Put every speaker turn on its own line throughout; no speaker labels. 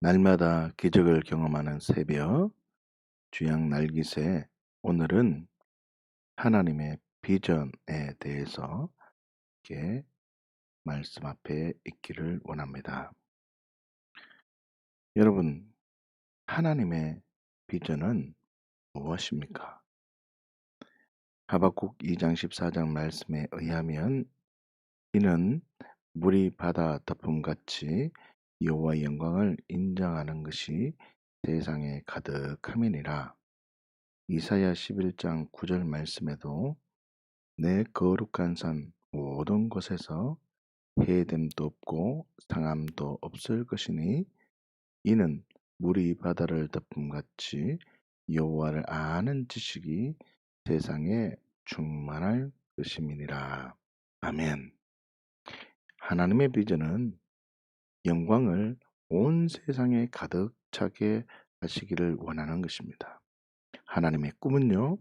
날마다 기적을 경험하는 새벽, 주양 날기새. 오늘은 하나님의 비전에 대해서 이렇게 말씀 앞에 있기를 원합니다. 여러분, 하나님의 비전은 무엇입니까? 하박국 2장 14장 말씀에 의하면 이는 물이 바다 덮음같이 여호와의 영광을 인정하는 것이 세상에 가득함이니라. 이사야 11장 9절 말씀에도 내 거룩한 산 모든 곳에서 해됨도 없고 상함도 없을 것이니 이는 물이 바다를 덮음같이 여호와를 아는 지식이 세상에 충만할 것임이니라. 아멘. 하나님의 비전은 영광을 온 세상에 가득 차게 하시기를 원하는 것입니다. 하나님의 꿈은요,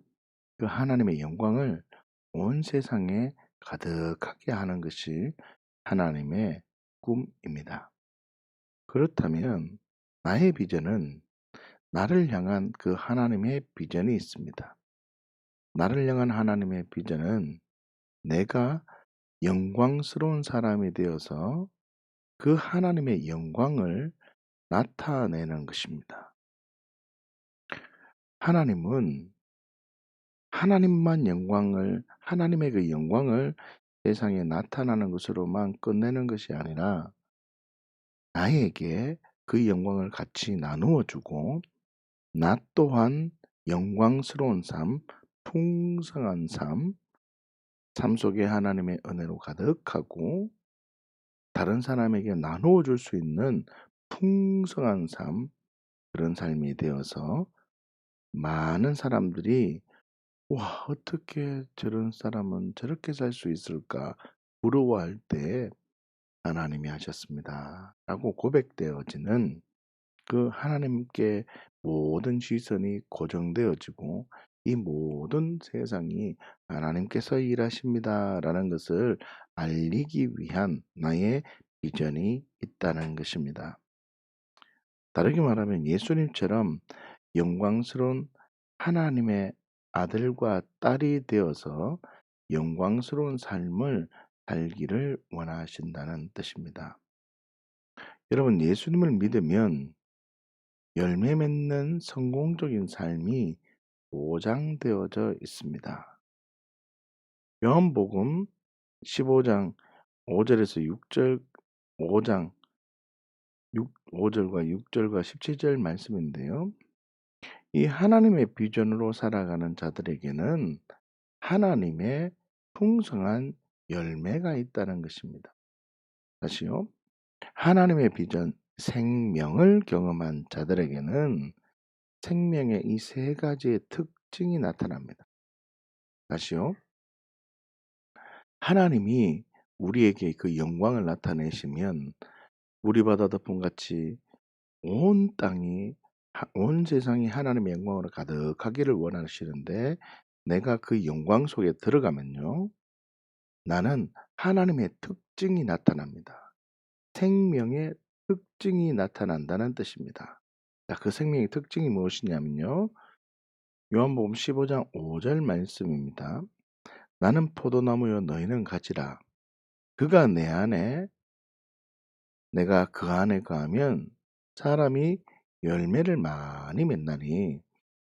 그 하나님의 영광을 온 세상에 가득하게 하는 것이 하나님의 꿈입니다. 그렇다면 나의 비전은 나를 향한 그 하나님의 비전이 있습니다. 나를 향한 하나님의 비전은 내가 영광스러운 사람이 되어서 그 하나님의 영광을 나타내는 것입니다. 하나님은 하나님의 그 영광을 세상에 나타나는 것으로만 끝내는 것이 아니라 나에게 그 영광을 같이 나누어 주고 나 또한 영광스러운 삶, 풍성한 삶 속에 하나님의 은혜로 가득하고 다른 사람에게 나누어 줄 수 있는 풍성한 삶, 그런 삶이 되어서 많은 사람들이 와, 어떻게 저런 사람은 저렇게 살 수 있을까 부러워할 때 하나님이 하셨습니다 라고 고백되어지는 그 하나님께 모든 시선이 고정되어지고 이 모든 세상이 하나님께서 일하십니다라는 것을 알리기 위한 나의 비전이 있다는 것입니다. 다르게 말하면 예수님처럼 영광스러운 하나님의 아들과 딸이 되어서 영광스러운 삶을 살기를 원하신다는 뜻입니다. 여러분, 예수님을 믿으면 열매 맺는 성공적인 삶이 보장되어져 있습니다. 요한복음 15장 5절에서 6절, 5장 5절과 6절과 17절 말씀인데요. 이 하나님의 비전으로 살아가는 자들에게는 하나님의 풍성한 열매가 있다는 것입니다. 다시요. 하나님의 비전, 생명을 경험한 자들에게는 생명의 이 세 가지의 특징이 나타납니다. 다시요. 하나님이 우리에게 그 영광을 나타내시면 우리 바다 덮음같이 온 땅이 온 세상이 하나님의 영광으로 가득하기를 원하시는데 내가 그 영광 속에 들어가면요. 나는 하나님의 특징이 나타납니다. 생명의 특징이 나타난다는 뜻입니다. 자, 그 생명의 특징이 무엇이냐면요. 요한복음 15장 5절 말씀입니다. 나는 포도나무요 너희는 가지라. 그가 내 안에 내가 그 안에 거하면 사람이 열매를 많이 맺나니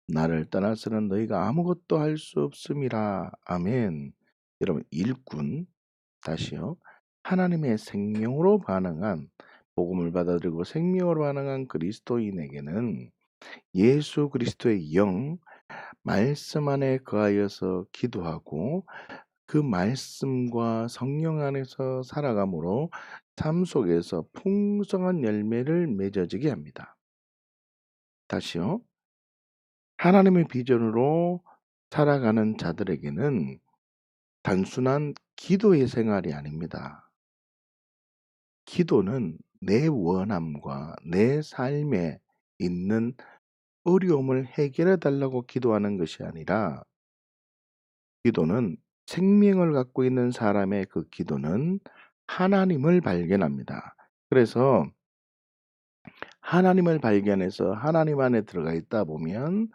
나를 떠나서는 너희가 아무것도 할 수 없음이라. 아멘. 여러분, 일꾼, 다시요. 하나님의 생명으로 반응한 복음을 받아들이고 생명으로 반응한 그리스도인에게는 예수 그리스도의 영, 말씀 안에 거하여서 기도하고 그 말씀과 성령 안에서 살아감으로 삶 속에서 풍성한 열매를 맺어지게 합니다. 다시요. 하나님의 비전으로 살아가는 자들에게는 단순한 기도의 생활이 아닙니다. 기도는 내 원함과 내 삶에 있는 어려움을 해결해 달라고 기도하는 것이 아니라 기도는 생명을 갖고 있는 사람의 그 기도는 하나님을 발견합니다. 그래서 하나님을 발견해서 하나님 안에 들어가 있다 보면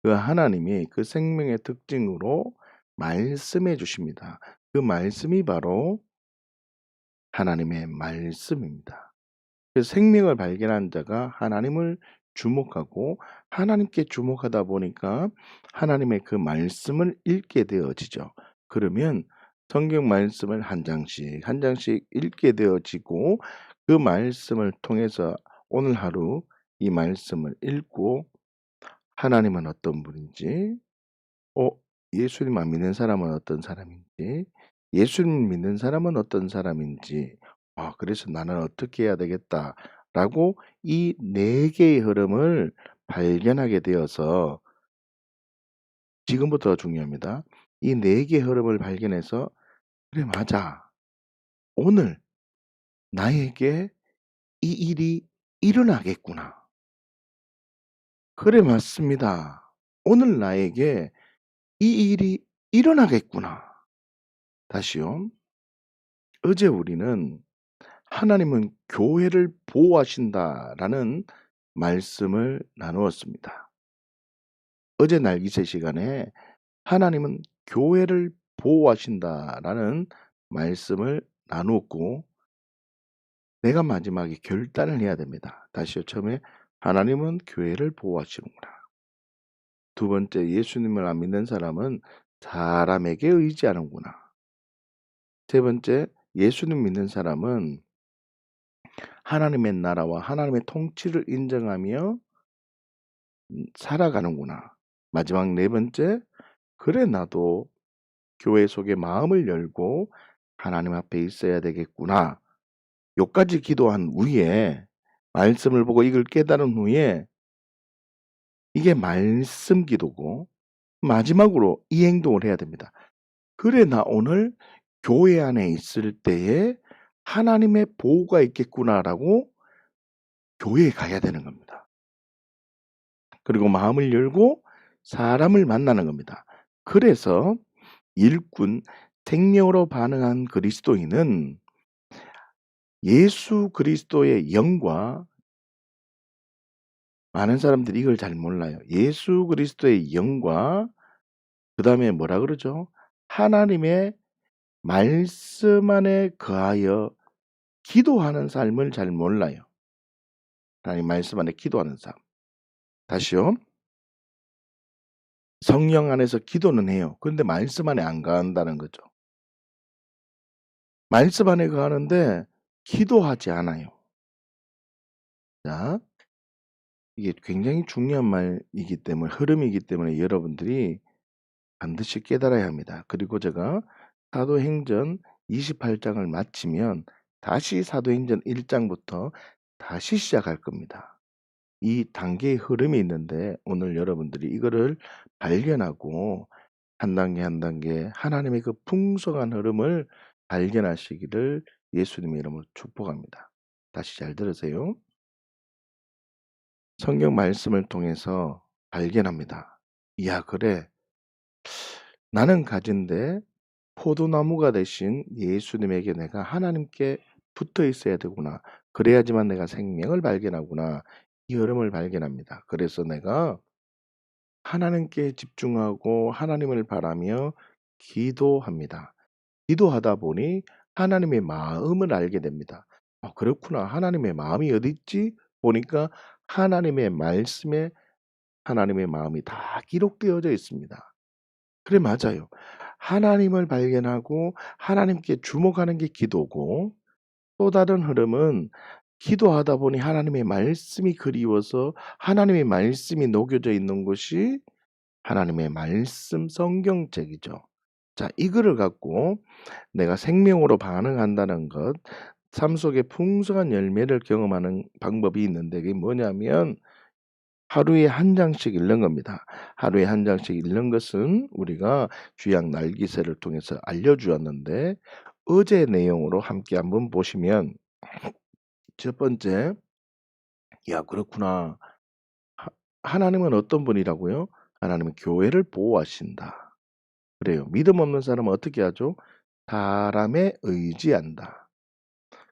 그 하나님이 그 생명의 특징으로 말씀해 주십니다. 그 말씀이 바로 하나님의 말씀입니다. 그 생명을 발견한 자가 하나님을 주목하고 하나님께 주목하다 보니까 하나님의 그 말씀을 읽게 되어지죠. 그러면 성경 말씀을 한 장씩 한 장씩 읽게 되어지고 그 말씀을 통해서 오늘 하루 이 말씀을 읽고 하나님은 어떤 분인지, 어 예수님 안 믿는 사람은 어떤 사람인지, 예수님 믿는 사람은 어떤 사람인지, 그래서 '나는 어떻게 해야 되겠다.'라고 이 네 개의 흐름을 발견하게 되어서 지금부터가 중요합니다. 이 네 개의 흐름을 발견해서 '그래 맞아. 오늘 나에게 이 일이 일어나겠구나. 그래 맞습니다. 오늘 나에게 이 일이 일어나겠구나.' 다시요. 어제 우리는 '하나님은 교회를 보호하신다.'라는 말씀을 나누었습니다. 어제 날기세 시간에 '하나님은 교회를 보호하신다.'라는 말씀을 나누었고 내가 마지막에 결단을 해야 됩니다. 다시요. 처음에 '하나님은 교회를 보호하시는구나.' 두 번째 '예수님을 안 믿는 사람은 사람에게 의지하는구나.' 세 번째 '예수님 믿는 사람은 하나님의 나라와 하나님의 통치를 인정하며 살아가는구나.' 마지막 네 번째 '그래 나도 교회 속에 마음을 열고 하나님 앞에 있어야 되겠구나.' 요까지 기도한 후에 말씀을 보고 이걸 깨달은 후에 이게 말씀 기도고 마지막으로 이 행동을 해야 됩니다. '그래 나 오늘 교회 안에 있을 때에 하나님의 보호가 있겠구나.'라고 교회에 가야 되는 겁니다. 그리고 마음을 열고 사람을 만나는 겁니다. 그래서 일꾼 생명으로 반응한 그리스도인은 예수 그리스도의 영과 많은 사람들이 이걸 잘 몰라요. 예수 그리스도의 영과 그다음에 뭐라 그러죠? 하나님의 말씀 안에 거하여 기도하는 삶을 잘 몰라요. 하나님 말씀 안에 기도하는 삶. 다시요. 성령 안에서 기도는 해요. 그런데 말씀 안에 안 거한다는 거죠. 말씀 안에 거하는데 기도하지 않아요. 자, 이게 굉장히 중요한 말이기 때문에 흐름이기 때문에 여러분들이 반드시 깨달아야 합니다. 그리고 제가 사도행전 28장을 마치면 다시 사도행전 1장부터 다시 시작할 겁니다. 이 단계의 흐름이 있는데 오늘 여러분들이 이거를 발견하고 한 단계 한 단계 하나님의 그 풍성한 흐름을 발견하시기를 예수님의 이름으로 축복합니다. 다시 잘 들으세요. 성경 말씀을 통해서 발견합니다. 야, 그래. 나는 가진데 포도나무가 되신 예수님에게 내가 하나님께 붙어 있어야 되구나. 그래야지만 내가 생명을 발견하구나. 이 흐름을 발견합니다. 그래서 내가 하나님께 집중하고 하나님을 바라며 기도합니다. 기도하다 보니 하나님의 마음을 알게 됩니다. 그렇구나. 하나님의 마음이 어디 있지? 보니까 하나님의 말씀에 하나님의 마음이 다 기록되어져 있습니다. 그래 맞아요. 하나님을 발견하고 하나님께 주목하는 게 기도고 또 다른 흐름은 기도하다 보니 하나님의 말씀이 그리워서 하나님의 말씀이 녹여져 있는 것이 하나님의 말씀 성경책이죠. 자, 이거를 갖고 내가 생명으로 반응한다는 것, 삶 속에 풍성한 열매를 경험하는 방법이 있는데 그게 뭐냐면 하루에 한 장씩 읽는 겁니다. 하루에 한 장씩 읽는 것은 우리가 주약 날기세를 통해서 알려주었는데 어제 내용으로 함께 한번 보시면 첫 번째, 야 그렇구나. 하 하나님은 어떤 분이라고요? 하나님은 교회를 보호하신다. 그래요. 믿음 없는 사람은 어떻게 하죠? 사람에 의지한다.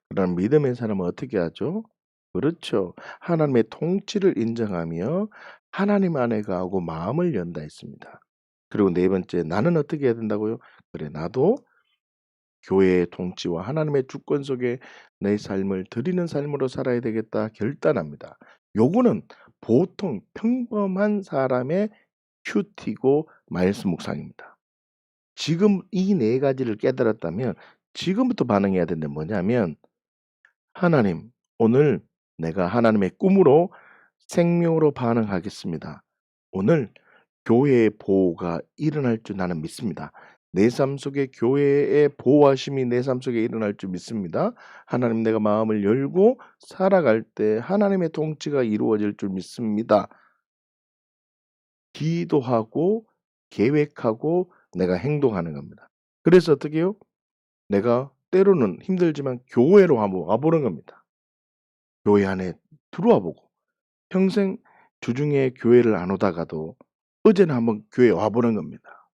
그럼 믿음의 사람은 어떻게 하죠? 그렇죠. 하나님의 통치를 인정하며 하나님 안에 거하고 마음을 연다 했습니다. 그리고 네 번째, 나는 어떻게 해야 된다고요? 그래, 나도 교회의 통치와 하나님의 주권 속에 내 삶을 드리는 삶으로 살아야 되겠다 결단합니다. 요거는 보통 평범한 사람의 큐티고 말씀 묵상입니다. 지금 이 네 가지를 깨달았다면 지금부터 반응해야 되는 데 뭐냐면, 하나님, 오늘 내가 하나님의 꿈으로 생명으로 반응하겠습니다. 오늘 교회의 보호가 일어날 줄 나는 믿습니다. 내 삶 속에 교회의 보호하심이 내 삶 속에 일어날 줄 믿습니다. 하나님, 내가 마음을 열고 살아갈 때 하나님의 통치가 이루어질 줄 믿습니다. 기도하고 계획하고 내가 행동하는 겁니다. 그래서 어떻게 해요? 내가 때로는 힘들지만 교회로 한번 와 보는 겁니다. 교회 안에 들어와 보고, 평생 주중에 교회를 안 오다가도 어제는 한번 교회 와 보는 겁니다.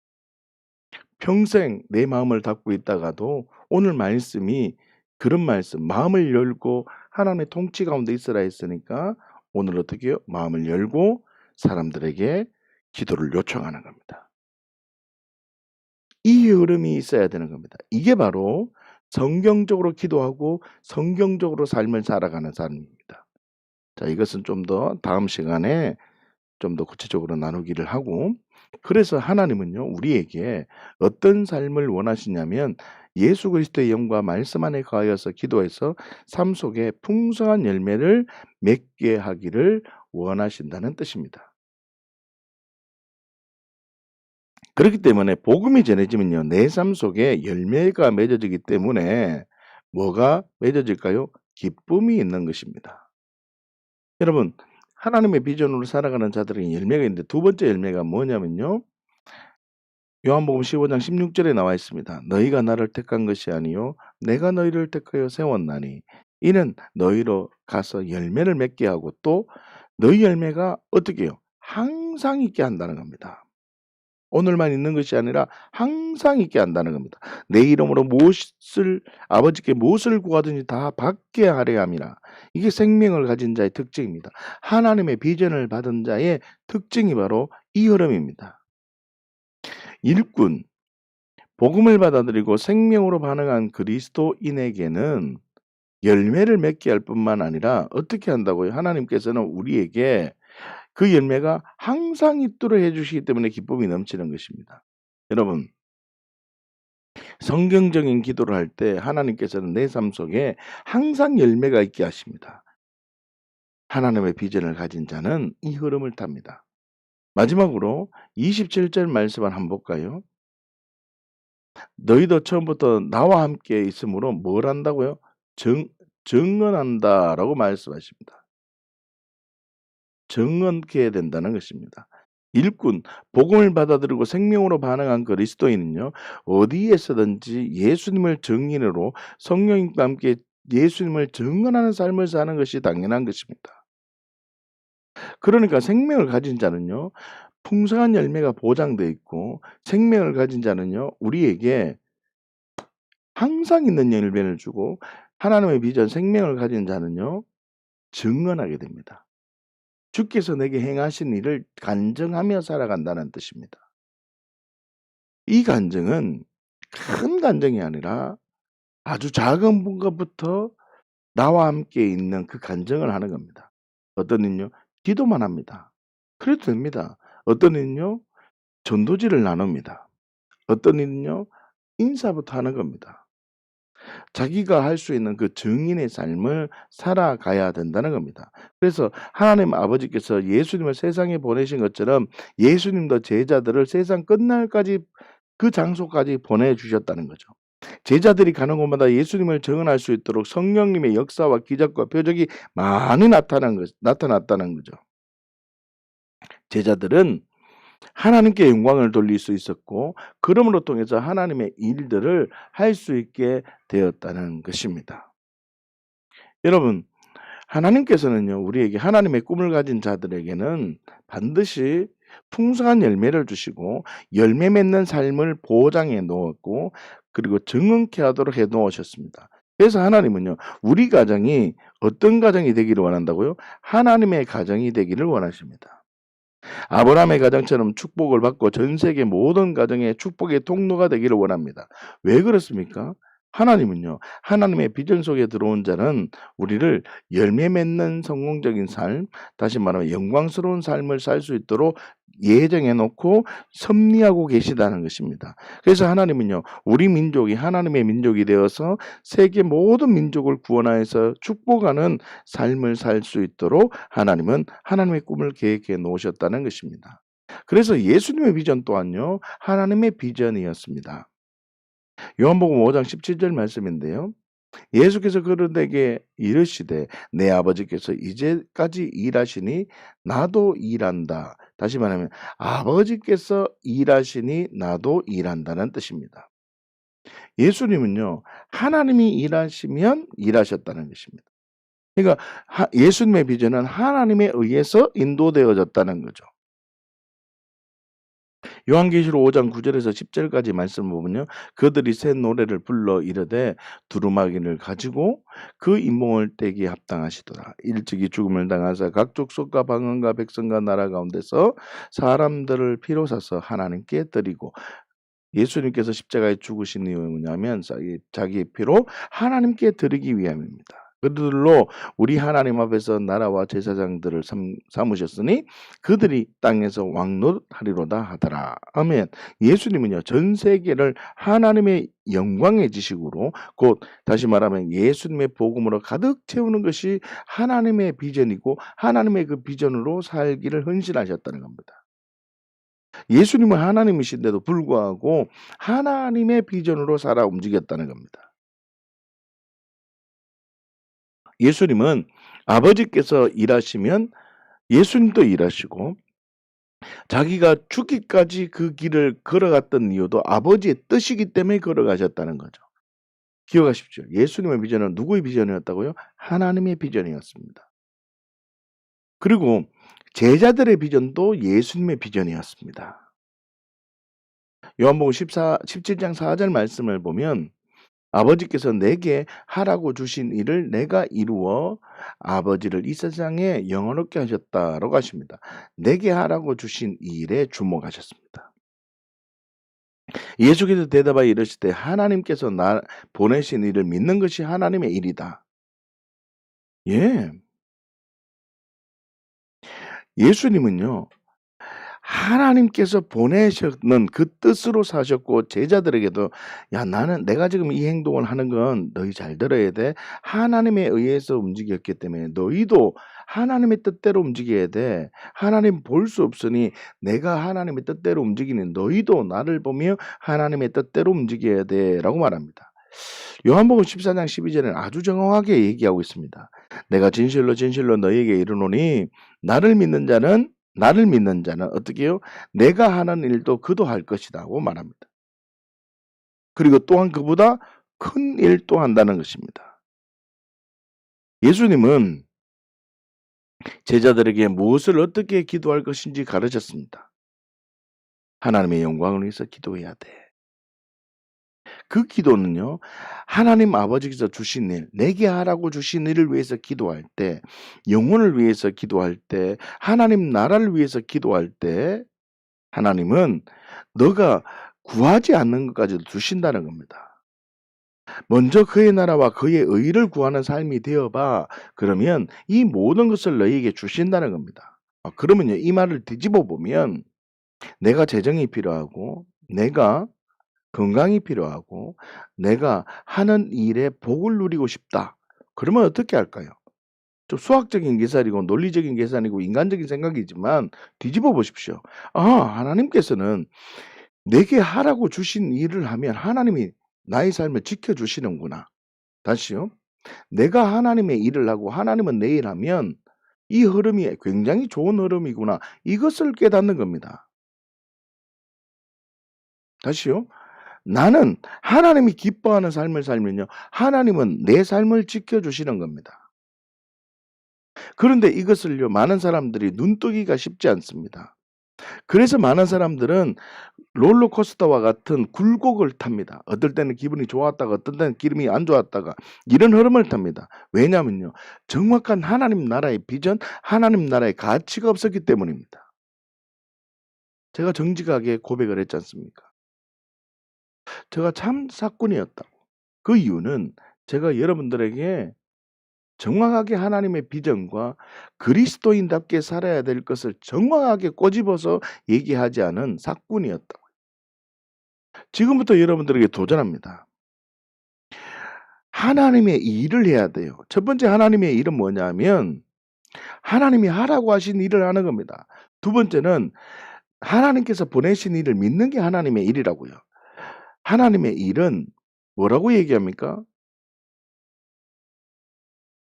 평생 내 마음을 닫고 있다가도 오늘 말씀이 그런 말씀, 마음을 열고 하나님의 통치 가운데 있으라 했으니까 오늘 어떻게 해요? 마음을 열고 사람들에게 기도를 요청하는 겁니다. 이 흐름이 있어야 되는 겁니다. 이게 바로 성경적으로 기도하고 성경적으로 삶을 살아가는 삶입니다. 자, 이것은 좀 더 다음 시간에 좀 더 구체적으로 나누기를 하고, 그래서 하나님은요 우리에게 어떤 삶을 원하시냐면 예수 그리스도의 영과 말씀 안에 거하여서 기도해서 삶 속에 풍성한 열매를 맺게 하기를 원하신다는 뜻입니다. 그렇기 때문에 복음이 전해지면요 내 삶 속에 열매가 맺어지기 때문에 뭐가 맺어질까요? 기쁨이 있는 것입니다. 여러분, 하나님의 비전으로 살아가는 자들에게 열매가 있는데 두 번째 열매가 뭐냐면요, 요한복음 15장 16절에 나와 있습니다. 너희가 나를 택한 것이 아니요 내가 너희를 택하여 세웠나니 이는 너희로 가서 열매를 맺게 하고 또 너희 열매가 어떻게 해요? 항상 있게 한다는 겁니다. 오늘만 있는 것이 아니라 항상 있게 한다는 겁니다. 내 이름으로 무엇을 아버지께 무엇을 구하든지 다 받게 하려 함이라. 이게 생명을 가진 자의 특징입니다. 하나님의 비전을 받은 자의 특징이 바로 이 흐름입니다. 일꾼, 복음을 받아들이고 생명으로 반응한 그리스도인에게는 열매를 맺게 할 뿐만 아니라 어떻게 한다고요? 하나님께서는 우리에게 그 열매가 항상 있도록 해 주시기 때문에 기쁨이 넘치는 것입니다. 여러분, 성경적인 기도를 할 때 하나님께서는 내 삶 속에 항상 열매가 있게 하십니다. 하나님의 비전을 가진 자는 이 흐름을 탑니다. 마지막으로 27절 말씀을 한번 볼까요? 너희도 처음부터 나와 함께 있으므로 뭘 한다고요? 증언한다라고 말씀하십니다. 증언케 된다는 것입니다. 일꾼, 복음을 받아들이고 생명으로 반응한 그리스도인은요 어디에서든지 예수님을 증인으로 성령님과 함께 예수님을 증언하는 삶을 사는 것이 당연한 것입니다. 그러니까 생명을 가진 자는요 풍성한 열매가 보장되어 있고, 생명을 가진 자는요 우리에게 항상 있는 열매를 주고, 하나님의 비전 생명을 가진 자는요 증언하게 됩니다. 주께서 내게 행하신 일을 간증하며 살아간다는 뜻입니다. 이 간증은 큰 간증이 아니라 아주 작은 것부터 나와 함께 있는 그 간증을 하는 겁니다. 어떤 이는요 기도만 합니다. 그래도 됩니다. 어떤 이는요 전도지를 나눕니다. 어떤 이는요 인사부터 하는 겁니다. 자기가 할 수 있는 그 증인의 삶을 살아가야 된다는 겁니다. 그래서 하나님 아버지께서 예수님을 세상에 보내신 것처럼 예수님도 제자들을 세상 끝날까지 그 장소까지 보내주셨다는 거죠. 제자들이 가는 곳마다 예수님을 증언할 수 있도록 성령님의 역사와 기적과 표적이 많이 나타났다는 거죠. 제자들은 하나님께 영광을 돌릴 수 있었고, 그러므로 통해서 하나님의 일들을 할 수 있게 되었다는 것입니다. 여러분, 하나님께서는요 우리에게 하나님의 꿈을 가진 자들에게는 반드시 풍성한 열매를 주시고 열매 맺는 삶을 보장해 놓았고, 그리고 증언케 하도록 해 놓으셨습니다. 그래서 하나님은요 우리 가정이 어떤 가정이 되기를 원한다고요? 하나님의 가정이 되기를 원하십니다. 아브라함의 가정처럼 축복을 받고 전 세계 모든 가정의 축복의 통로가 되기를 원합니다. 왜 그렇습니까? 하나님은요, 하나님의 비전 속에 들어온 자는 우리를 열매 맺는 성공적인 삶, 다시 말하면 영광스러운 삶을 살 수 있도록 예정해 놓고 섭리하고 계시다는 것입니다. 그래서 하나님은요, 우리 민족이 하나님의 민족이 되어서 세계 모든 민족을 구원하여서 축복하는 삶을 살 수 있도록 하나님은 하나님의 꿈을 계획해 놓으셨다는 것입니다. 그래서 예수님의 비전 또한요, 하나님의 비전이었습니다. 요한복음 5장 17절 말씀인데요. 예수께서 그들에게 이르시되 내 아버지께서 이제까지 일하시니 나도 일한다. 다시 말하면 아버지께서 일하시니 나도 일한다는 뜻입니다. 예수님은요, 하나님이 일하시면 일하셨다는 것입니다. 그러니까 예수님의 비전은 하나님에 의해서 인도되어졌다는 거죠. 요한계시록 5장 9절에서 10절까지 말씀을 보면요. 그들이 새 노래를 불러 이르되 두루마기를 가지고 그 인봉을 떼기에 합당하시더라. 일찍이 죽음을 당하사 각 족속과 방언과 백성과 나라 가운데서 사람들을 피로 사서 하나님께 드리고, 예수님께서 십자가에 죽으신 이유는 뭐냐면 자기의 피로 하나님께 드리기 위함입니다. 그들로 우리 하나님 앞에서 나라와 제사장들을 삼으셨으니 그들이 땅에서 왕노릇하리로다 하더라. 아멘. 예수님은요, 전 세계를 하나님의 영광의 지식으로, 곧 다시 말하면 예수님의 복음으로 가득 채우는 것이 하나님의 비전이고 하나님의 그 비전으로 살기를 헌신하셨다는 겁니다. 예수님은 하나님이신데도 불구하고 하나님의 비전으로 살아 움직였다는 겁니다. 예수님은 아버지께서 일하시면 예수님도 일하시고, 자기가 죽기까지 그 길을 걸어갔던 이유도 아버지의 뜻이기 때문에 걸어가셨다는 거죠. 기억하십시오. 예수님의 비전은 누구의 비전이었다고요? 하나님의 비전이었습니다. 그리고 제자들의 비전도 예수님의 비전이었습니다. 요한복음 17장 4절 말씀을 보면 아버지께서 내게 하라고 주신 일을 내가 이루어 아버지를 이 세상에 영원롭게 하셨다라고 하십니다. 내게 하라고 주신 이 일에 주목하셨습니다. 예수께서 대답하여 이르시되 하나님께서 나 보내신 일을 믿는 것이 하나님의 일이다. 예. 예수님은요, 하나님께서 보내셨는 그 뜻으로 사셨고, 제자들에게도 야, 내가 지금 이 행동을 하는 건 너희 잘 들어야 돼. 하나님에 의해서 움직였기 때문에 너희도 하나님의 뜻대로 움직여야 돼. 하나님 볼 수 없으니 내가 하나님의 뜻대로 움직이는 너희도 나를 보며 하나님의 뜻대로 움직여야 돼라고 말합니다. 요한복음 14장 12절에는 아주 정확하게 얘기하고 있습니다. 내가 진실로 진실로 너희에게 이르노니 나를 믿는 자는 어떻게 해요? 내가 하는 일도 그도 할 것이라고 말합니다. 그리고 또한 그보다 큰 일도 한다는 것입니다. 예수님은 제자들에게 무엇을 어떻게 기도할 것인지 가르쳤습니다. 하나님의 영광을 위해서 기도해야 돼. 그 기도는요, 하나님 아버지께서 주신 일, 내게 하라고 주신 일을 위해서 기도할 때, 영혼을 위해서 기도할 때, 하나님 나라를 위해서 기도할 때, 하나님은 너가 구하지 않는 것까지도 주신다는 겁니다. 먼저 그의 나라와 그의 의를 구하는 삶이 되어봐. 그러면 이 모든 것을 너희에게 주신다는 겁니다. 그러면요, 이 말을 뒤집어 보면 내가 재정이 필요하고, 내가 건강이 필요하고, 내가 하는 일에 복을 누리고 싶다. 그러면 어떻게 할까요? 좀 수학적인 계산이고 논리적인 계산이고 인간적인 생각이지만 뒤집어 보십시오. 하나님께서는 내게 하라고 주신 일을 하면 하나님이 나의 삶을 지켜주시는구나. 다시요. 내가 하나님의 일을 하고 하나님은 내 일하면 이 흐름이 굉장히 좋은 흐름이구나. 이것을 깨닫는 겁니다. 다시요. 나는 하나님이 기뻐하는 삶을 살면요, 하나님은 내 삶을 지켜주시는 겁니다. 그런데 이것을요, 많은 사람들이 눈뜨기가 쉽지 않습니다. 그래서 많은 사람들은 롤러코스터와 같은 굴곡을 탑니다. 어떨 때는 기분이 좋았다가 어떨 때는 기분이 안 좋았다가 이런 흐름을 탑니다. 왜냐면요. 정확한 하나님 나라의 비전, 하나님 나라의 가치가 없었기 때문입니다. 제가 정직하게 고백을 했지 않습니까? 제가 참 사꾼이었다고. 그 이유는 제가 여러분들에게 정확하게 하나님의 비전과 그리스도인답게 살아야 될 것을 정확하게 꼬집어서 얘기하지 않은 사꾼이었다고. 지금부터 여러분들에게 도전합니다. 하나님의 일을 해야 돼요. 첫 번째 하나님의 일은 뭐냐면 하나님이 하라고 하신 일을 하는 겁니다. 두 번째는 하나님께서 보내신 일을 믿는 게 하나님의 일이라고요. 하나님의 일은 뭐라고 얘기합니까?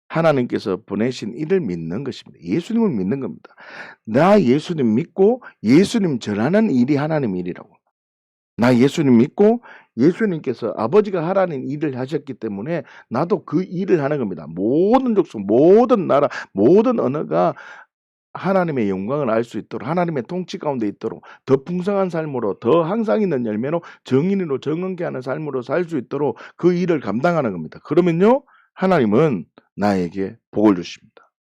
하나님께서 보내신 일을 믿는 것입니다. 예수님을 믿는 겁니다. 나 예수님 믿고 예수님 전하는 일이 하나님 일이라고. 나 예수님 믿고 예수님께서 아버지가 하라는 일을 하셨기 때문에 나도 그 일을 하는 겁니다. 모든 족속, 모든 나라, 모든 언어가 하나님의 영광을 알 수 있도록 하나님의 통치 가운데 있도록 더 풍성한 삶으로 더 항상 있는 열매로 정인으로 정응케 하는 삶으로 살 수 있도록 그 일을 감당하는 겁니다. 그러면요 하나님은 나에게 복을 주십니다.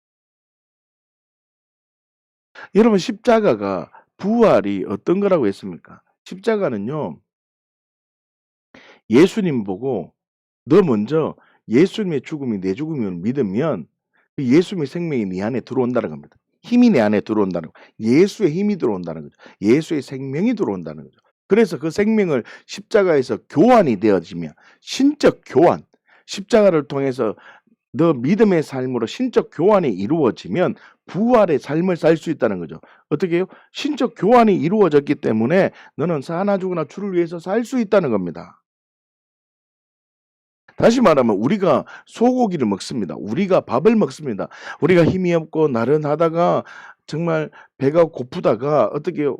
여러분 십자가가 부활이 어떤 거라고 했습니까? 십자가는요. 예수님 보고 너 먼저 예수님의 죽음이 내 죽음임을 믿으면 그 예수님의 생명이 네 안에 들어온다는 겁니다. 힘이 내 안에 들어온다는 거. 예수의 힘이 들어온다는 거죠. 예수의 생명이 들어온다는 거죠. 그래서 그 생명을 십자가에서 교환이 되어지면 신적 교환, 십자가를 통해서 너 믿음의 삶으로 신적 교환이 이루어지면 부활의 삶을 살 수 있다는 거죠. 어떻게 해요? 신적 교환이 이루어졌기 때문에 너는 사나 죽으나 주를 위해서 살 수 있다는 겁니다. 다시 말하면 우리가 소고기를 먹습니다. 우리가 밥을 먹습니다. 우리가 힘이 없고 나른하다가 정말 배가 고프다가 어떻게 해요?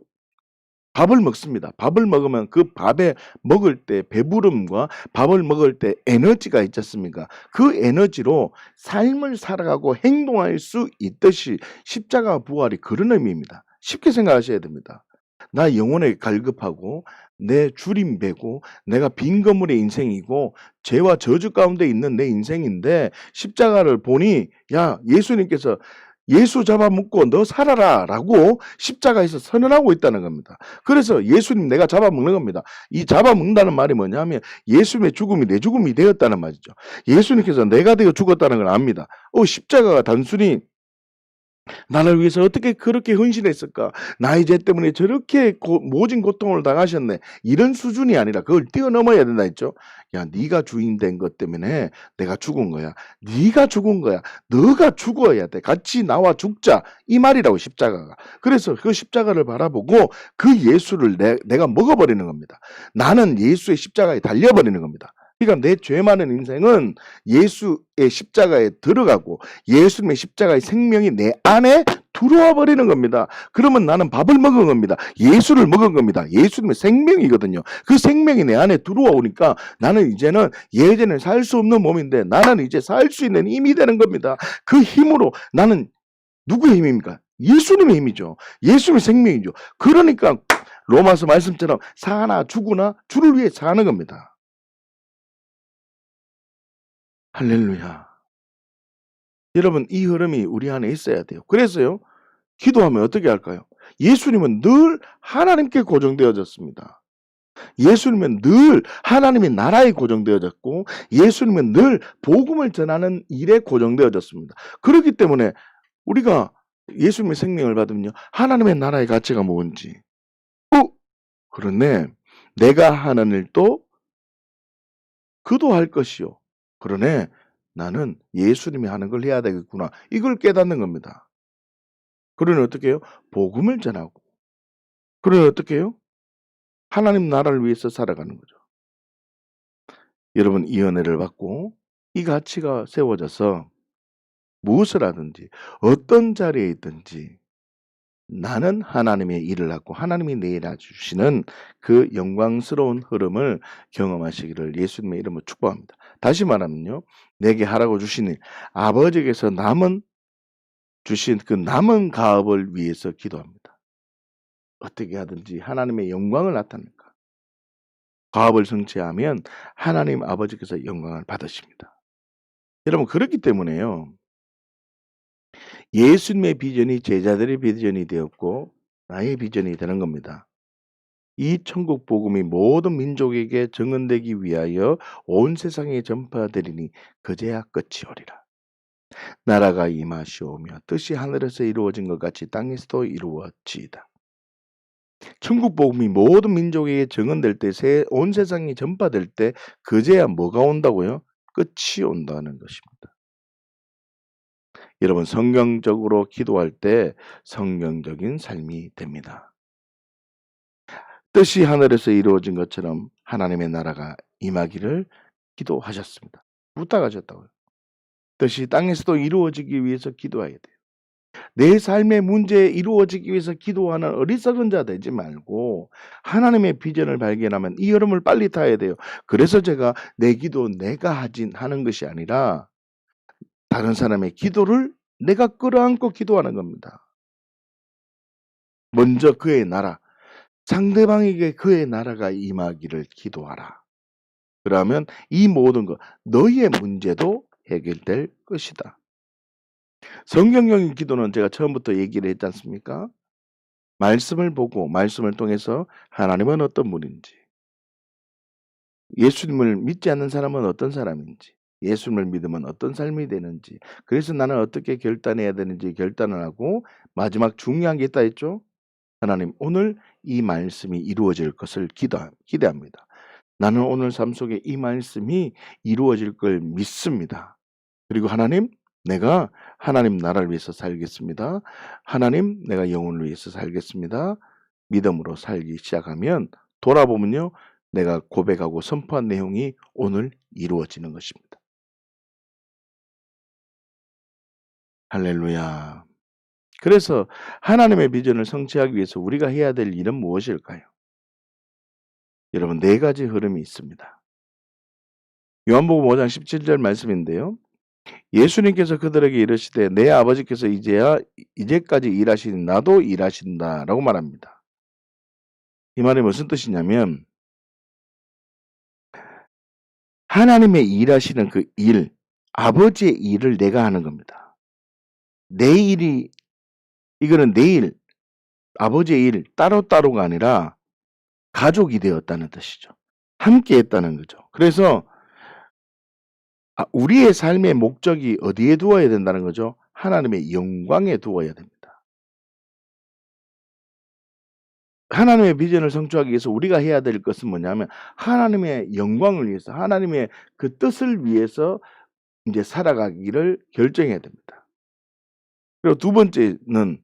밥을 먹습니다. 밥을 먹으면 그 밥에 먹을 때 배부름과 밥을 먹을 때 에너지가 있지 않습니까? 그 에너지로 삶을 살아가고 행동할 수 있듯이 십자가 부활이 그런 의미입니다. 쉽게 생각하셔야 됩니다. 나 영혼에 갈급하고 내 주림배고 내가 빈 건물의 인생이고 죄와 저주 가운데 있는 내 인생인데 십자가를 보니 야 예수님께서 예수 잡아먹고 너 살아라라고 십자가에서 선언하고 있다는 겁니다. 그래서 예수님 내가 잡아먹는 겁니다. 이 잡아먹는다는 말이 뭐냐면 예수님의 죽음이 내 죽음이 되었다는 말이죠. 예수님께서 내가 되어 죽었다는 걸 압니다. 십자가가 단순히 나를 위해서 어떻게 그렇게 헌신했을까? 나의 죄 때문에 저렇게 모진 고통을 당하셨네. 이런 수준이 아니라 그걸 뛰어넘어야 된다 했죠. 야, 네가 주인 된 것 때문에 내가 죽은 거야. 네가 죽은 거야. 너가 죽어야 돼. 같이 나와 죽자. 이 말이라고 십자가가. 그래서 그 십자가를 바라보고 그 예수를 내가 먹어버리는 겁니다. 나는 예수의 십자가에 달려버리는 겁니다. 그러니까 내 죄 많은 인생은 예수의 십자가에 들어가고 예수님의 십자가의 생명이 내 안에 들어와 버리는 겁니다. 그러면 나는 밥을 먹은 겁니다. 예수를 먹은 겁니다. 예수님의 생명이거든요. 그 생명이 내 안에 들어와 오니까 나는 이제는 예전에 살 수 없는 몸인데 나는 이제 살 수 있는 힘이 되는 겁니다. 그 힘으로 나는 누구의 힘입니까? 예수님의 힘이죠. 예수님의 생명이죠. 그러니까 로마서 말씀처럼 사나 죽으나 주를 위해 사는 겁니다. 할렐루야. 여러분 이 흐름이 우리 안에 있어야 돼요. 그래서요. 기도하면 어떻게 할까요? 예수님은 늘 하나님께 고정되어졌습니다. 예수님은 늘 하나님의 나라에 고정되어졌고 예수님은 늘 복음을 전하는 일에 고정되어졌습니다. 그렇기 때문에 우리가 예수님의 생명을 받으면요. 하나님의 나라의 가치가 뭔지 그러네. 내가 하는 일도 그도 할 것이요. 그러네. 나는 예수님이 하는 걸 해야 되겠구나. 이걸 깨닫는 겁니다. 그러니 어떻게 해요? 복음을 전하고. 그러니 어떻게 해요? 하나님 나라를 위해서 살아가는 거죠. 여러분 이 은혜를 받고 이 가치가 세워져서 무엇을 하든지 어떤 자리에 있든지 나는 하나님의 일을 하고 하나님이 내일 주시는 그 영광스러운 흐름을 경험하시기를 예수님의 이름으로 축복합니다. 다시 말하면요. 내게 하라고 주신 일, 아버지께서 주신 그 남은 가업을 위해서 기도합니다. 어떻게 하든지 하나님의 영광을 나타낼까? 과업을 성취하면 하나님 아버지께서 영광을 받으십니다. 여러분 그렇기 때문에요. 예수님의 비전이 제자들의 비전이 되었고 나의 비전이 되는 겁니다. 이 천국 복음이 모든 민족에게 증언되기 위하여 온 세상에 전파되리니 그제야 끝이 오리라. 나라가 임하시오며 뜻이 하늘에서 이루어진 것 같이 땅에서도 이루어지이다. 천국 복음이 모든 민족에게 증언될 때, 온 세상이 전파될 때 그제야 뭐가 온다고요? 끝이 온다는 것입니다. 여러분 성경적으로 기도할 때 성경적인 삶이 됩니다. 뜻이 하늘에서 이루어진 것처럼 하나님의 나라가 임하기를 기도하셨습니다. 부탁하셨다고요. 뜻이 땅에서도 이루어지기 위해서 기도해야 돼요. 내 삶의 문제에 이루어지기 위해서 기도하는 어리석은 자 되지 말고 하나님의 비전을 발견하면 이 흐름을 빨리 타야 돼요. 그래서 제가 내 기도 내가 하는 것이 아니라 다른 사람의 기도를 내가 끌어안고 기도하는 겁니다. 먼저 그의 나라, 상대방에게 그의 나라가 임하기를 기도하라. 그러면 이 모든 것, 너의 문제도 해결될 것이다. 성경적인 기도는 제가 처음부터 얘기를 했지 않습니까? 말씀을 보고 말씀을 통해서 하나님은 어떤 분인지, 예수님을 믿지 않는 사람은 어떤 사람인지, 예수님을 믿으면 어떤 삶이 되는지, 그래서 나는 어떻게 결단해야 되는지 결단을 하고 마지막 중요한 게 있다 했죠? 하나님 오늘 이 말씀이 이루어질 것을 기대합니다. 나는 오늘 삶 속에 이 말씀이 이루어질 걸 믿습니다. 그리고 하나님 내가 하나님 나라를 위해서 살겠습니다. 하나님 내가 영혼을 위해서 살겠습니다. 믿음으로 살기 시작하면 돌아보면요. 내가 고백하고 선포한 내용이 오늘 이루어지는 것입니다. 할렐루야. 그래서 하나님의 비전을 성취하기 위해서 우리가 해야 될 일은 무엇일까요? 여러분 4가지 흐름이 있습니다. 요한복음 5장 17절 말씀인데요. 예수님께서 그들에게 이르시되 내 아버지께서 이제까지 일하신 나도 일하신다라고 말합니다. 이 말이 무슨 뜻이냐면 하나님의 일하시는 그 일, 아버지의 일을 내가 하는 겁니다. 내 일이 이거는 내 일, 아버지의 일 따로따로가 아니라 가족이 되었다는 뜻이죠. 함께 했다는 거죠. 그래서 우리의 삶의 목적이 어디에 두어야 된다는 거죠? 하나님의 영광에 두어야 됩니다. 하나님의 비전을 성취하기 위해서 우리가 해야 될 것은 뭐냐면 하나님의 영광을 위해서 하나님의 그 뜻을 위해서 이제 살아가기를 결정해야 됩니다. 그리고 두 번째는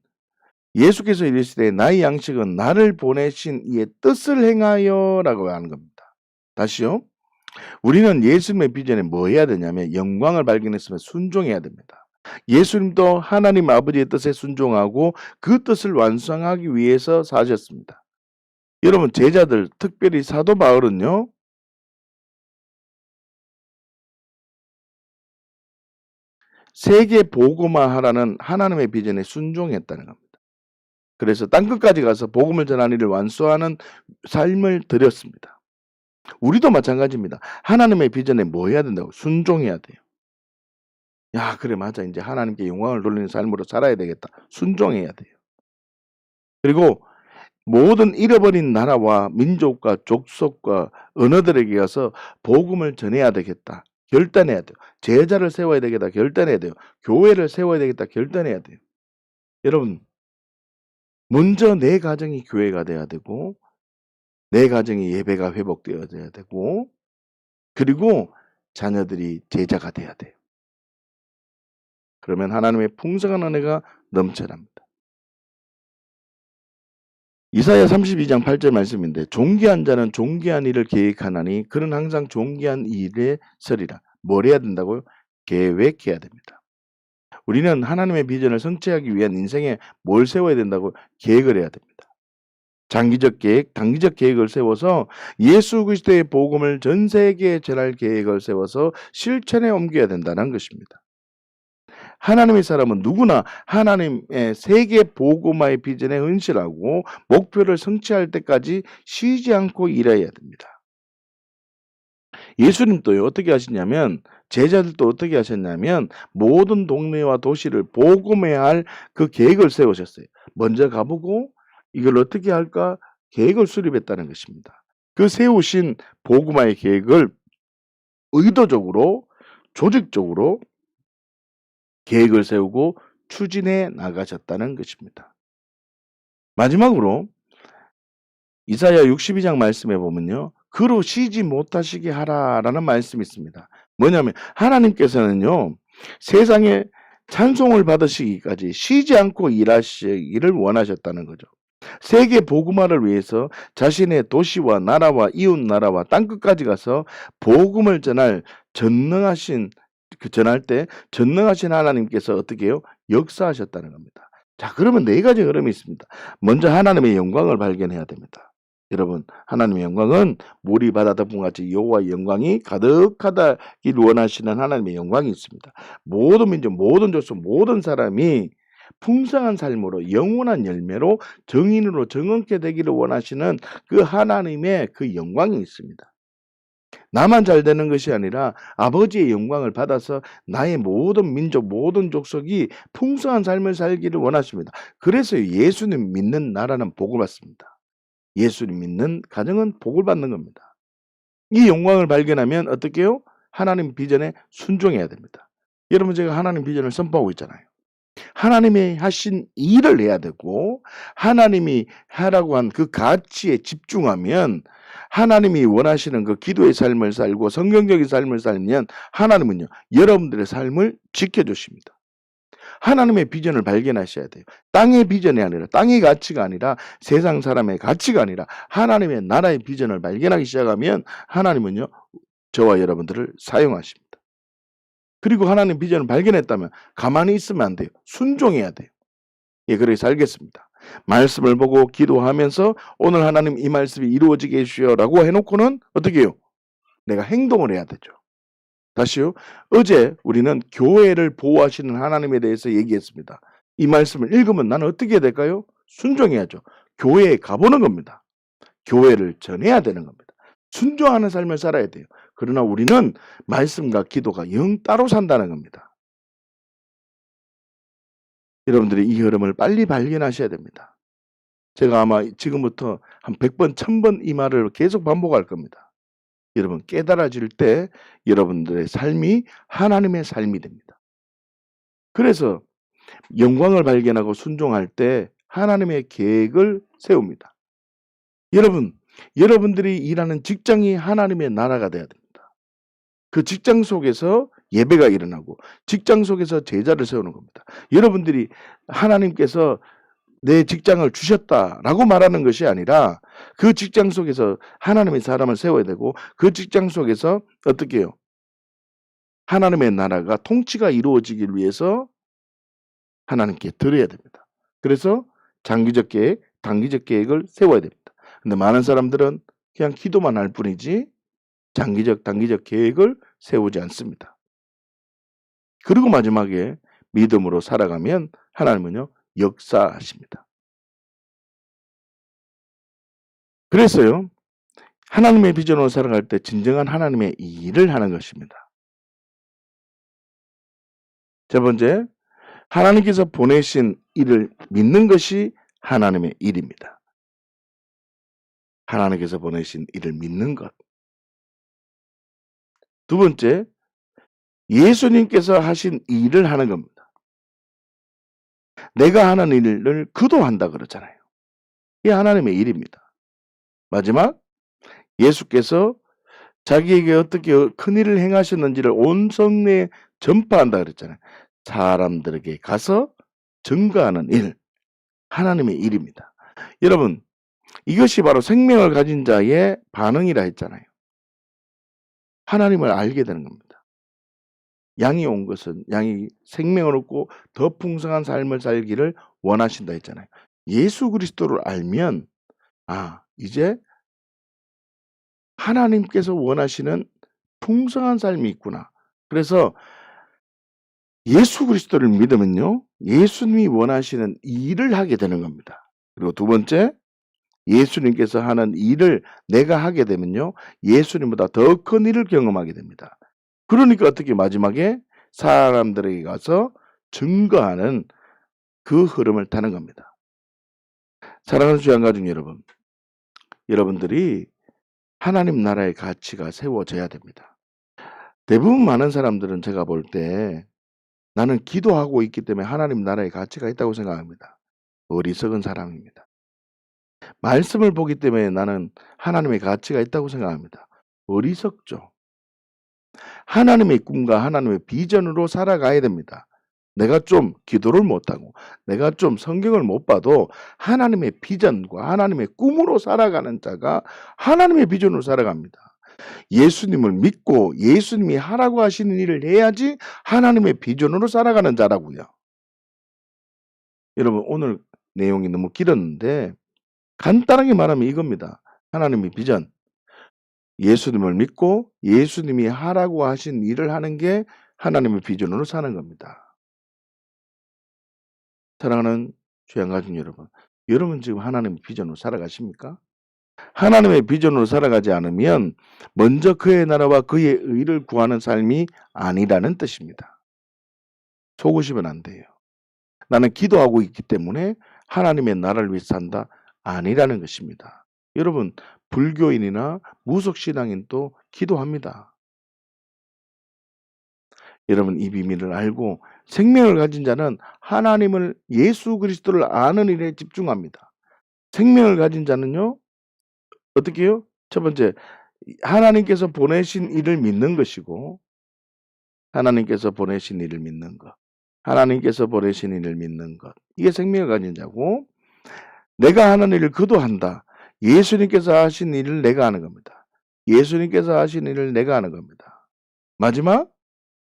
예수께서 이르시되 나의 양식은 나를 보내신 이의 뜻을 행하여라고 하는 겁니다. 다시요. 우리는 예수님의 비전에 뭐 해야 되냐면 영광을 발견했으면 순종해야 됩니다. 예수님도 하나님 아버지의 뜻에 순종하고 그 뜻을 완성하기 위해서 사셨습니다. 여러분 제자들 특별히 사도 바울은요. 세계 복음화하라는 하나님의 비전에 순종했다는 겁니다. 그래서 땅끝까지 가서 복음을 전하는 일을 완수하는 삶을 드렸습니다. 우리도 마찬가지입니다. 하나님의 비전에 뭐 해야 된다고? 순종해야 돼요. 야 그래 맞아 이제 하나님께 영광을 돌리는 삶으로 살아야 되겠다. 순종해야 돼요. 그리고 모든 잃어버린 나라와 민족과 족속과 언어들에게 가서 복음을 전해야 되겠다. 결단해야 돼요. 제자를 세워야 되겠다. 결단해야 돼요. 교회를 세워야 되겠다. 결단해야 돼요. 여러분 먼저 내 가정이 교회가 돼야 되고 내 가정의 예배가 회복되어야 되고 그리고 자녀들이 제자가 돼야 돼요. 그러면 하나님의 풍성한 은혜가 넘쳐납니다. 이사야 32장 8절 말씀인데 존귀한 자는 존귀한 일을 계획하나니 그는 항상 존귀한 일에 서리라. 뭘 해야 된다고요? 계획해야 됩니다. 우리는 하나님의 비전을 성취하기 위한 인생에 뭘 세워야 된다고? 계획을 해야 됩니다. 장기적 계획, 단기적 계획을 세워서 예수 그리스도의 복음을 전 세계에 전할 계획을 세워서 실천에 옮겨야 된다는 것입니다. 하나님의 사람은 누구나 하나님의 세계 복음화의 비전에 헌신하고 목표를 성취할 때까지 쉬지 않고 일해야 됩니다. 예수님도요, 어떻게 하시냐면, 제자들도 어떻게 하셨냐면, 모든 동네와 도시를 복음해야 할 그 계획을 세우셨어요. 먼저 가보고 이걸 어떻게 할까 계획을 수립했다는 것입니다. 그 세우신 복음화의 계획을 의도적으로, 조직적으로 계획을 세우고 추진해 나가셨다는 것입니다. 마지막으로 이사야 62장 말씀에 보면요, 그로 쉬지 못하시게 하라라는 말씀이 있습니다. 뭐냐면 하나님께서는요, 세상에 찬송을 받으시기까지 쉬지 않고 일하시기를 원하셨다는 거죠. 세계 복음화를 위해서 자신의 도시와 나라와 이웃 나라와 땅끝까지 가서 복음을 전할 때 전능하신 하나님께서 어떻게 해요? 역사하셨다는 겁니다. 자, 그러면 네 가지 흐름이 있습니다. 먼저 하나님의 영광을 발견해야 됩니다. 여러분, 하나님의 영광은 물이 바다 덮음같이 여호와의 영광이 가득하다길 원하시는 하나님의 영광이 있습니다. 모든 민족, 모든 족속, 모든 사람이 풍성한 삶으로 영원한 열매로 정인으로 정응케 되기를 원하시는 그 하나님의 그 영광이 있습니다. 나만 잘 되는 것이 아니라 아버지의 영광을 받아서 나의 모든 민족, 모든 족속이 풍성한 삶을 살기를 원하십니다. 그래서 예수님 믿는 나라는 복을 받습니다. 예수님 믿는 가정은 복을 받는 겁니다. 이 영광을 발견하면 어떻게 해요? 하나님 비전에 순종해야 됩니다. 여러분, 제가 하나님 비전을 선포하고 있잖아요. 하나님이 하신 일을 해야 되고 하나님이 하라고 한 그 가치에 집중하면 하나님이 원하시는 그 기도의 삶을 살고 성경적인 삶을 살면 하나님은요, 여러분들의 삶을 지켜주십니다. 하나님의 비전을 발견하셔야 돼요. 땅의 비전이 아니라, 땅의 가치가 아니라, 세상 사람의 가치가 아니라 하나님의 나라의 비전을 발견하기 시작하면 하나님은요, 저와 여러분들을 사용하십니다. 그리고 하나님 비전을 발견했다면 가만히 있으면 안 돼요. 순종해야 돼요. 예, 그래서 알겠습니다. 말씀을 보고 기도하면서 오늘 하나님 이 말씀이 이루어지게 해주시오라고 해놓고는 어떻게 해요? 내가 행동을 해야 되죠. 다시요. 어제 우리는 교회를 보호하시는 하나님에 대해서 얘기했습니다. 이 말씀을 읽으면 나는 어떻게 해야 될까요? 순종해야죠. 교회에 가보는 겁니다. 교회를 전해야 되는 겁니다. 순종하는 삶을 살아야 돼요. 그러나 우리는 말씀과 기도가 영 따로 산다는 겁니다. 여러분들이 이 흐름을 빨리 발견하셔야 됩니다. 제가 아마 지금부터 한 100번, 1000번 이 말을 계속 반복할 겁니다. 여러분, 깨달아질 때 여러분들의 삶이 하나님의 삶이 됩니다. 그래서 영광을 발견하고 순종할 때 하나님의 계획을 세웁니다. 여러분, 여러분들이 일하는 직장이 하나님의 나라가 돼야 됩니다. 그 직장 속에서 예배가 일어나고 직장 속에서 제자를 세우는 겁니다. 여러분들이 하나님께서 내 직장을 주셨다라고 말하는 것이 아니라 그 직장 속에서 하나님의 사람을 세워야 되고 그 직장 속에서 어떻게 해요? 하나님의 나라가 통치가 이루어지기 위해서 하나님께 드려야 됩니다. 그래서 장기적 계획, 단기적 계획을 세워야 됩니다. 근데 많은 사람들은 그냥 기도만 할 뿐이지 장기적, 단기적 계획을 세우지 않습니다. 그리고 마지막에 믿음으로 살아가면 하나님은요, 역사하십니다. 그래서요, 하나님의 비전으로 살아갈 때 진정한 하나님의 일을 하는 것입니다. 첫 번째, 하나님께서 보내신 일을 믿는 것이 하나님의 일입니다. 하나님께서 보내신 일을 믿는 것. 두 번째, 예수님께서 하신 일을 하는 겁니다. 내가 하는 일을 그도 한다 그러잖아요. 이게 하나님의 일입니다. 마지막, 예수께서 자기에게 어떻게 큰 일을 행하셨는지를 온 성내에 전파한다 그랬잖아요. 사람들에게 가서 증거하는 일, 하나님의 일입니다. 여러분, 이것이 바로 생명을 가진 자의 반응이라 했잖아요. 하나님을 알게 되는 겁니다. 양이 온 것은 양이 생명을 얻고 더 풍성한 삶을 살기를 원하신다 했잖아요. 예수 그리스도를 알면 이제 하나님께서 원하시는 풍성한 삶이 있구나. 그래서 예수 그리스도를 믿으면요. 예수님이 원하시는 일을 하게 되는 겁니다. 그리고 두 번째, 예수님께서 하는 일을 내가 하게 되면요. 예수님보다 더 큰 일을 경험하게 됩니다. 그러니까 어떻게 마지막에 사람들에게 가서 증거하는 그 흐름을 타는 겁니다. 사랑하는 주양가족 여러분, 여러분들이 하나님 나라의 가치가 세워져야 됩니다. 대부분 많은 사람들은 제가 볼 때 나는 기도하고 있기 때문에 하나님 나라의 가치가 있다고 생각합니다. 어리석은 사람입니다. 말씀을 보기 때문에 나는 하나님의 가치가 있다고 생각합니다. 어리석죠. 하나님의 꿈과 하나님의 비전으로 살아가야 됩니다. 내가 좀 기도를 못하고 내가 좀 성경을 못 봐도 하나님의 비전과 하나님의 꿈으로 살아가는 자가 하나님의 비전으로 살아갑니다. 예수님을 믿고 예수님이 하라고 하시는 일을 해야지 하나님의 비전으로 살아가는 자라고요. 여러분 오늘 내용이 너무 길었는데 간단하게 말하면 이겁니다. 하나님의 비전. 예수님을 믿고 예수님이 하라고 하신 일을 하는 게 하나님의 비전으로 사는 겁니다. 사랑하는 주양가족 여러분, 여러분 지금 하나님의 비전으로 살아가십니까? 하나님의 비전으로 살아가지 않으면 먼저 그의 나라와 그의 의를 구하는 삶이 아니라는 뜻입니다. 속으시면 안 돼요. 나는 기도하고 있기 때문에 하나님의 나라를 위해 산다. 아니라는 것입니다. 여러분 불교인이나 무속신앙인도 기도합니다. 여러분 이 비밀을 알고 생명을 가진 자는 하나님을 예수 그리스도를 아는 일에 집중합니다. 생명을 가진 자는요. 어떻게 해요? 첫 번째 하나님께서 보내신 일을 믿는 것이고 하나님께서 보내신 일을 믿는 것. 하나님께서 보내신 일을 믿는 것. 이게 생명을 가진 자고 내가 하는 일을 그도 한다. 예수님께서 하신 일을 내가 하는 겁니다. 예수님께서 하신 일을 내가 하는 겁니다. 마지막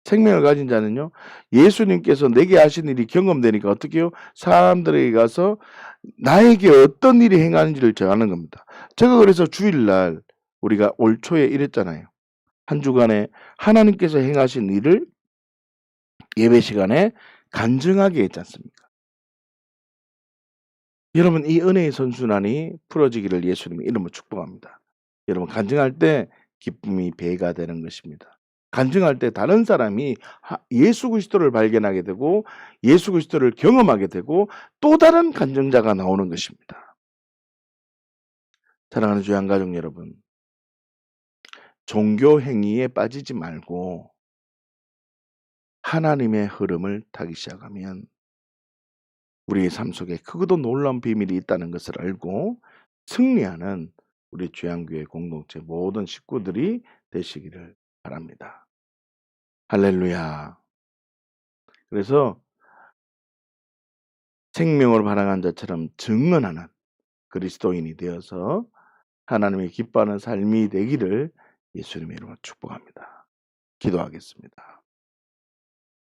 생명을 가진 자는요. 예수님께서 내게 하신 일이 경험되니까 어떻게 해요? 사람들에게 가서 나에게 어떤 일이 행하는지를 전하는 겁니다. 제가 그래서 주일날 우리가 올 초에 이랬잖아요. 한 주간에 하나님께서 행하신 일을 예배 시간에 간증하게 했지 않습니까? 여러분 이 은혜의 선순환이 풀어지기를 예수님의 이름으로 축복합니다. 여러분 간증할 때 기쁨이 배가 되는 것입니다. 간증할 때 다른 사람이 예수 그리스도를 발견하게 되고 예수 그리스도를 경험하게 되고 또 다른 간증자가 나오는 것입니다. 사랑하는 주 양가족 여러분, 종교 행위에 빠지지 말고 하나님의 흐름을 타기 시작하면 우리의 삶 속에 크고도 놀라운 비밀이 있다는 것을 알고 승리하는 우리 주양교회 공동체 모든 식구들이 되시기를 바랍니다. 할렐루야. 그래서 생명으로 발항한 자처럼 증언하는 그리스도인이 되어서 하나님의 기뻐하는 삶이 되기를 예수님의 이름으로 축복합니다. 기도하겠습니다.